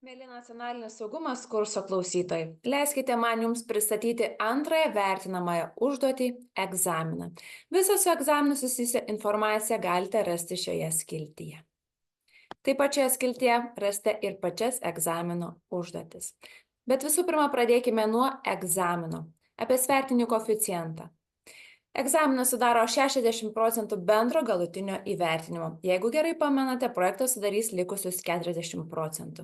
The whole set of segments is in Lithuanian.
Mėly nacionalinis saugumas kurso klausytojai, leiskite man Jums pristatyti antrąją vertinamąją užduotį – egzaminą. Visą su egzaminu susijusią informaciją galite rasti šioje skiltyje. Taip pat šioje skiltyje rasite ir pačias egzamino užduotis. Bet visų pirma, pradėkime nuo egzamino, apie svertinį koeficientą. Egzaminas sudaro 60% bendro galutinio įvertinimo. Jeigu gerai pamenate, projektas sudarys likusius 40%.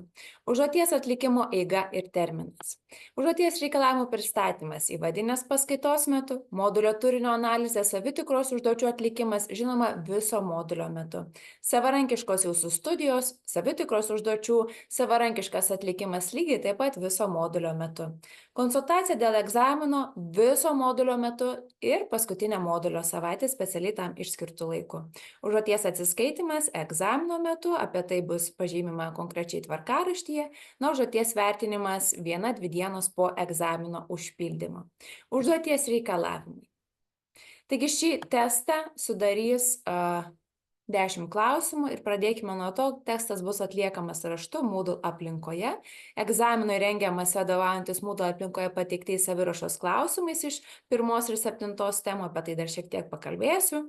Užduoties atlikimo eiga ir terminas. Užduoties reikalavimų pristatymas įvadinės paskaitos metu, modulio turinio analizė, savitikros užduočių atlikimas, žinoma, viso modulio metu. Savarankiškos jūsų studijos, savitikros užduočių, savarankiškas atlikimas lygiai taip pat viso modulio metu. Konsultacija dėl egzamino viso modulio metu ir paskutinę modulio savaitę specialiai tam išskirtų laiku. Užduoties atsiskaitimas egzamino metu, apie tai bus pažymima konkrečiai tvarkaraštyje, užduoties vertinimas 1-2 dienos po egzamino užpildymo. Užduoties reikalavimai. Taigi šį testą sudarys 10 klausimų ir pradėkime nuo to, tekstas bus atliekamas raštu Moodle aplinkoje. Egzaminui rengiamas vadovaujantis Moodle aplinkoje pateiktais saviruošos klausimais iš 1 ir 7 temų, apie tai dar šiek tiek pakalbėsiu.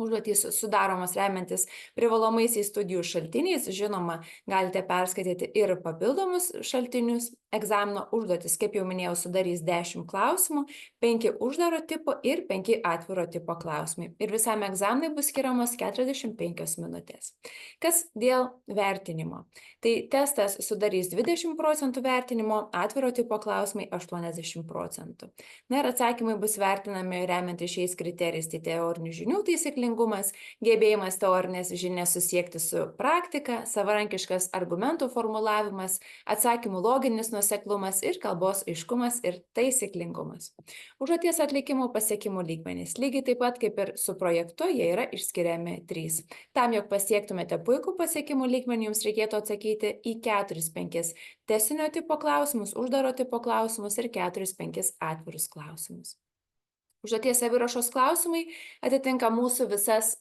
Užduotys sudaromas remiantis privalomaisiais studijų šaltiniais, žinoma, galite perskaityti ir papildomus šaltinius. Egzamino užduotis, kaip jau minėjau, sudarys 10 klausimų, 5 uždaro tipo ir 5 atviro tipo klausimai. Ir visam egzaminui bus skiriamos 45 minutės. Kas dėl vertinimo? Tai testas sudarys 20% vertinimo, atviro tipo klausimai 80%. Na ir atsakymai bus vertinami remiantis šiais kriterijais, tai teorinių žinių taisyklingumas, gebėjimas teorinės žinias susiekti su praktika, savarankiškas argumentų formulavimas, atsakymų loginis nuoseklumas ir kalbos aiškumas ir taisyklingumas. Užduoties atlikimo pasiekimų lygmenys. Lygiai taip pat kaip ir su projektu, jie yra išskiriami 3. Tam, jog pasiektumėte puikų pasiekimų lygmenį, jums reikėtų atsakyti į 4-5 testinio tipo klausimus, uždaro tipo klausimus ir 4-5 atvirus klausimus. Užduoties saviruošos klausimai atitinka mūsų visas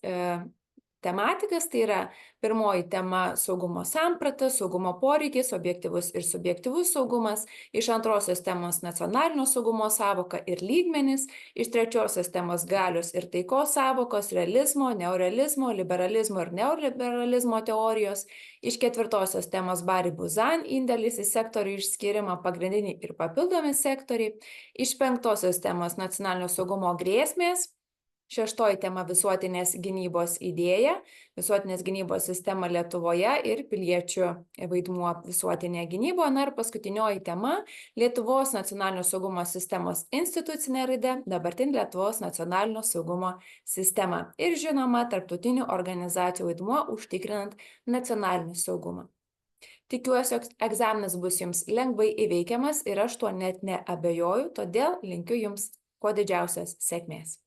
tematikas, tai yra pirmoji tema saugumo samprata, saugumo poreikis, objektyvus ir subjektyvus saugumas, iš antrosios temos nacionalinio saugumo savoka ir lygmenys, iš trečiosios temos galios ir taikos savokos, realizmo, neorealizmo, liberalizmo ir neoliberalizmo teorijos, iš ketvirtosios temos Bari-Buzan indėlis į sektorių išskirimą pagrindiniai ir papildomi sektoriai, iš penktosios temos nacionalinio saugumo grėsmės, šeštoji tema visuotinės gynybos idėja, visuotinės gynybos sistema Lietuvoje ir piliečių vaidmuo visuotinėje gynyboje. Na ir paskutinioji tema Lietuvos nacionalinio saugumo sistemos institucinė raida, dabartinė Lietuvos nacionalinio saugumo sistema. Ir žinoma, tarptautinių organizacijų vaidmuo užtikrinant nacionalinį saugumą. Tikiuosi, jog egzaminas bus jums lengvai įveikiamas ir aš tuo net neabejoju, todėl linkiu jums kuo didžiausios sėkmės.